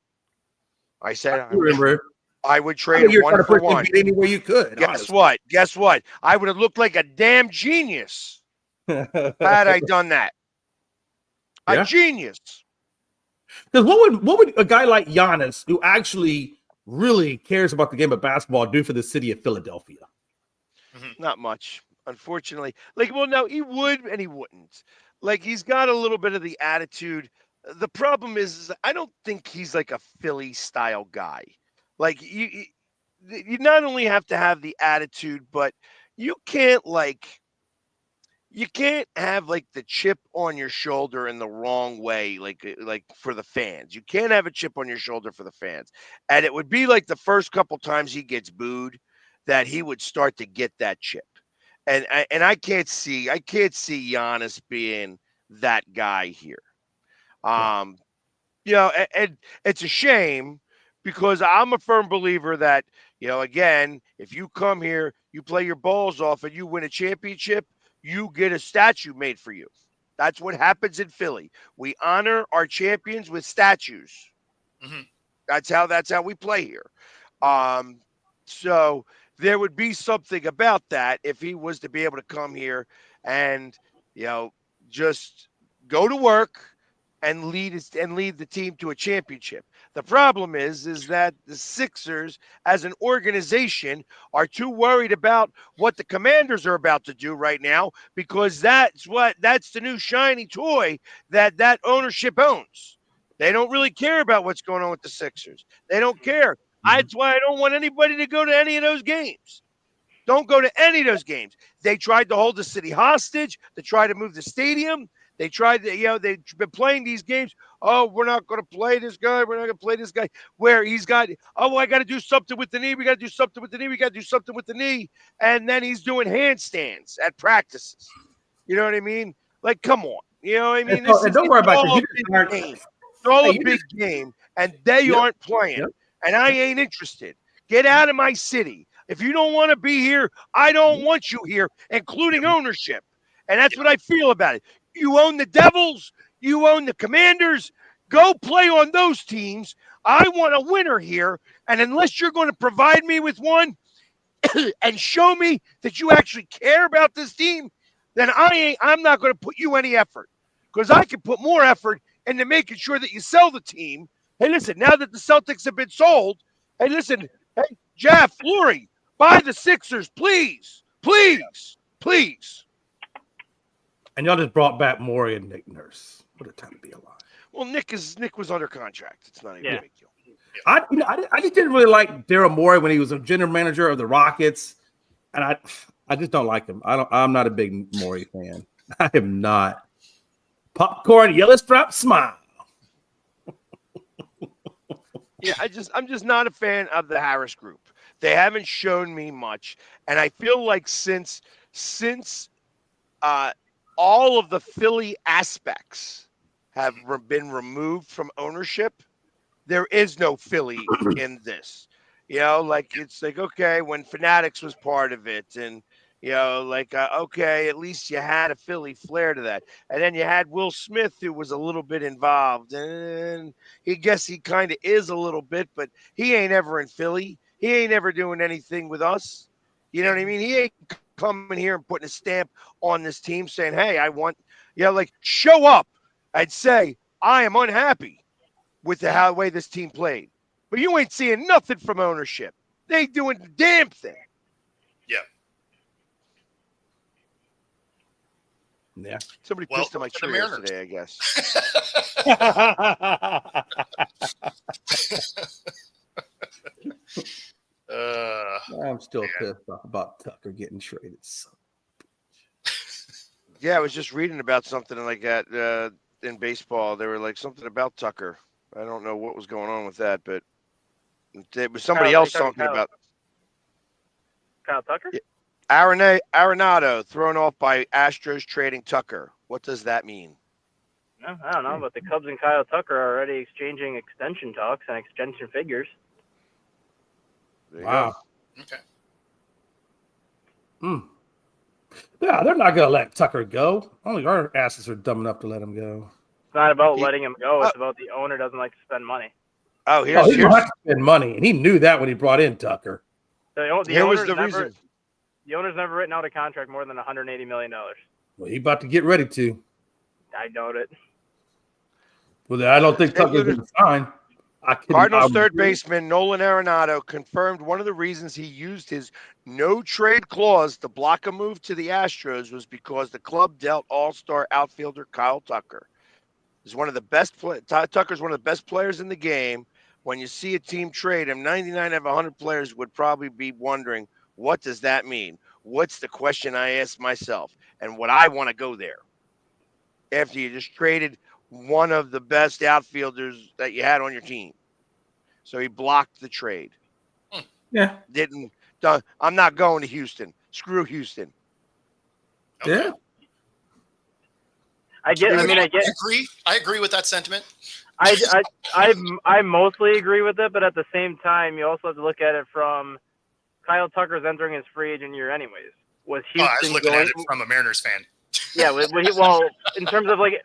I said I would trade 1-for-1 anywhere you could. Guess what? I would have looked like a damn genius had I done that. Yeah. A genius. Because what would a guy like Giannis, who actually really cares about the game of basketball, do for the city of Philadelphia? Not much, unfortunately. No, he would and he wouldn't. He's got a little bit of the attitude. The problem is I don't think he's like a Philly style guy. You not only have to have the attitude, but you can't have the chip on your shoulder in the wrong way, like for the fans. You can't have a chip on your shoulder for the fans. And it would be like the first couple times he gets booed that he would start to get that chip. And I can't see Giannis being that guy here. And it's a shame because I'm a firm believer that, again, if you come here, you play your balls off and you win a championship, you get a statue made for you. That's what happens in Philly. We honor our champions with statues. Mm-hmm. That's how we play here. So there would be something about that if he was to be able to come here and, just go to work and lead the team to a championship. The problem is that the Sixers as an organization are too worried about what the Commanders are about to do right now because that's the new shiny toy that ownership owns. They don't really care about what's going on with the Sixers. They don't care. That's why I don't want anybody to go to any of those games. Don't go to any of those games. They tried to hold the city hostage. They tried to move the stadium. They tried to, they've been playing these games oh, we're not going to play this guy. We're not going to play this guy. Where he's got, oh, I got to do something with the knee. We got to do something with the knee. We got to do something with the knee. And then he's doing handstands at practices. You know what I mean? Like, come on. You know what I mean? And don't worry about it. It's all a big game, and they aren't playing. Yep. And I ain't interested. Get out of my city. If you don't want to be here, I don't want you here, including ownership. And that's what I feel about it. You own the Devils. You own the Commanders. Go play on those teams. I want a winner here. And unless you're going to provide me with one and show me that you actually care about this team, then I'm not going to put you any effort, because I can put more effort into making sure that you sell the team. Hey, listen, now that the Celtics have been sold, hey, listen, hey, Jeff, Lurie, buy the Sixers, please, please, please. And y'all just brought back Morey and Nick Nurse. What a time to be alive. Well, Nick was under contract. It's not even a big deal. I just didn't really like Daryl Morey when he was a general manager of the Rockets, and I just don't like him. I'm not a big Morey fan. I am not. Popcorn, yellow strap, smile. Yeah, I'm just not a fan of the Harris group. They haven't shown me much, and I feel like since all of the Philly aspects have been removed from ownership, there is no Philly in this. You know, like it's like, okay, when Fanatics was part of it, and you know, like okay, at least you had a Philly flair to that, and then you had Will Smith, who was a little bit involved, and he kind of is a little bit, but he ain't ever in Philly. He ain't ever doing anything with us. You know what I mean? He ain't coming here and putting a stamp on this team saying, hey, I want, like, show up. I'd say, I am unhappy with the way this team played. But you ain't seeing nothing from ownership. They ain't doing the damn thing. Yeah. Somebody pissed on my chair today, I guess. I'm still pissed off about Tucker getting traded. Yeah, I was just reading about something like that in baseball. They were like something about Tucker. I don't know what was going on with that, but it was somebody else talking about Kyle Tucker? Yeah. Arenado thrown off by Astros trading Tucker. What does that mean? No, I don't know, but the Cubs and Kyle Tucker are already exchanging extension talks and extension figures. Wow. Okay. Yeah, they're not going to let Tucker go. Only our asses are dumb enough to let him go. It's not about letting him go. It's about the owner doesn't like to spend money. Oh, he doesn't have to spend money, and he knew that when he brought in Tucker. Here was the reason. The owner's never written out a contract more than $180 million. Well, he's about to get ready to. I doubt it. Well, I don't think Tucker's going to sign. Cardinals third baseman Nolan Arenado confirmed one of the reasons he used his no-trade clause to block a move to the Astros was because the club dealt all-star outfielder Kyle Tucker. He's one of the best. Tucker's one of the best players in the game. When you see a team trade him, 99 out of 100 players would probably be wondering, what does that mean? What's the question I ask myself? And would I want to go there after you just traded one of the best outfielders that you had on your team? So he blocked the trade. Yeah. I'm not going to Houston. Screw Houston. Okay. Yeah. I agree with that sentiment. I mostly agree with it, but at the same time, you also have to look at it from Kyle Tucker's entering his free agent year anyways. Was Houston I was looking at it from a Mariners fan. Yeah, well, in terms of like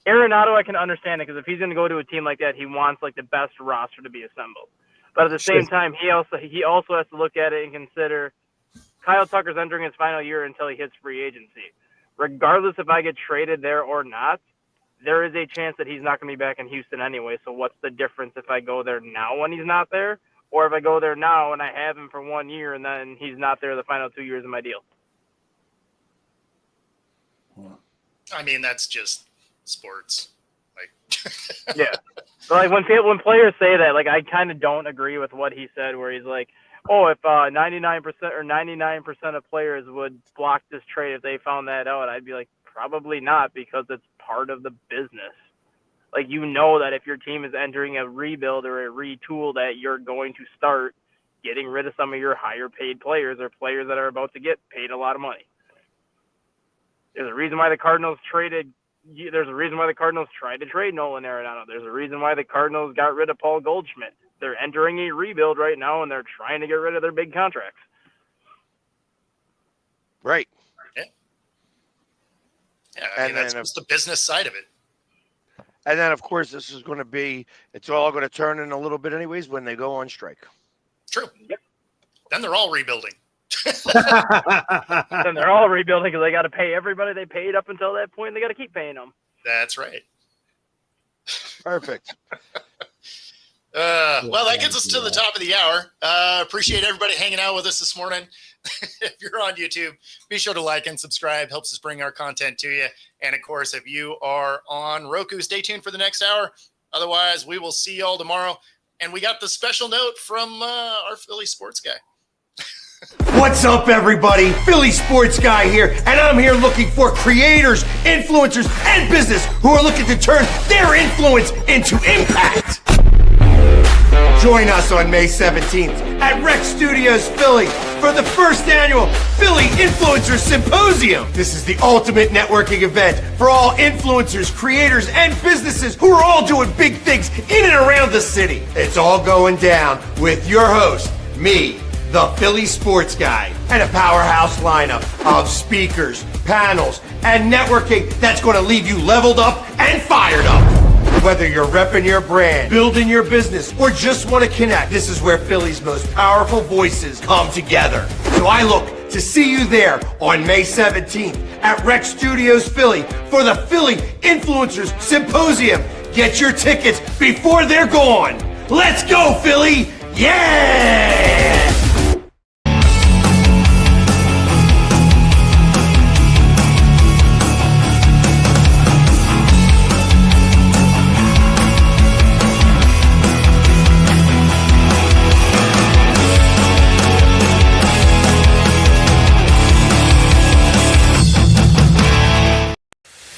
Arenado, I can understand it because if he's going to go to a team like that, he wants like the best roster to be assembled. But at the same time, he also has to look at it and consider Kyle Tucker's entering his final year until he hits free agency. Regardless if I get traded there or not, there is a chance that he's not going to be back in Houston anyway. So what's the difference if I go there now when he's not there, or if I go there now and I have him for 1 year and then he's not there the final 2 years of my deal? I mean, that's just sports. Like, yeah. So like when players say that, like I kind of don't agree with what he said, where he's like, "Oh, if 99% or 99% of players would block this trade if they found that out," I'd be like, probably not, because it's part of the business. Like, you know that if your team is entering a rebuild or a retool, that you're going to start getting rid of some of your higher paid players or players that are about to get paid a lot of money. There's a reason why the Cardinals tried to trade Nolan Arenado. There's a reason why the Cardinals got rid of Paul Goldschmidt. They're entering a rebuild right now, and they're trying to get rid of their big contracts. Right. Yeah, I mean, that's just the business side of it. And then, of course, this is going to be, it's all going to turn in a little bit anyways when they go on strike. True. Yep. Then they're all rebuilding. Then they're all rebuilding because they got to pay everybody they paid up until that point. And they got to keep paying them. That's right. Perfect. Well, that gets us to the top of the hour. Appreciate everybody hanging out with us this morning. If you're on YouTube, be sure to like and subscribe. Helps us bring our content to you. And, of course, if you are on Roku, stay tuned for the next hour. Otherwise, we will see you all tomorrow. And we got the special note from our Philly sports guy. What's up, everybody? Philly Sports Guy here, and I'm here looking for creators, influencers, and business who are looking to turn their influence into impact. Join us on May 17th at Rec Studios Philly for the first annual Philly Influencer Symposium. This is the ultimate networking event for all influencers, creators, and businesses who are all doing big things in and around the city. It's all going down with your host, me, the Philly Sports Guy, and a powerhouse lineup of speakers, panels, and networking that's going to leave you leveled up and fired up. Whether you're repping your brand, building your business, or just want to connect, this is where Philly's most powerful voices come together. So I look to see you there on May 17th at Rec Studios Philly for the Philly Influencers Symposium. Get your tickets before they're gone. Let's go, Philly! Yeah!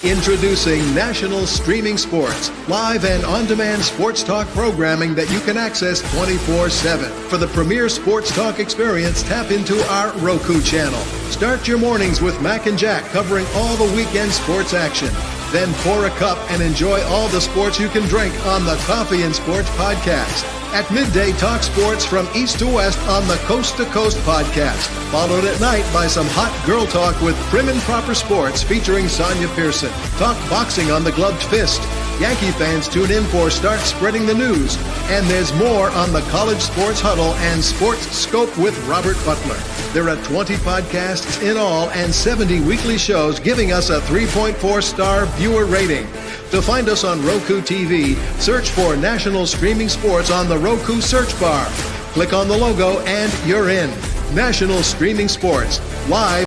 Introducing National Streaming Sports, live and on-demand sports talk programming that you can access 24/7. For the premier sports talk experience, tap into our Roku channel. Start your mornings with Mac and Jack covering all the weekend sports action. Then pour a cup and enjoy all the sports you can drink on the Coffee and Sports podcast. At midday, talk sports from east to west on the Coast to Coast podcast. Followed at night by some hot girl talk with Prim and Proper Sports featuring Sonia Pearson. Talk boxing on the Gloved Fist. Yankee fans tune in for Start Spreading the News. And there's more on the College Sports Huddle and Sports Scope with Robert Butler. There are 20 podcasts in all and 70 weekly shows giving us a 3.4-star viewer rating. To find us on Roku TV, search for National Streaming Sports on the Roku search bar. Click on the logo and you're in. National Streaming Sports, live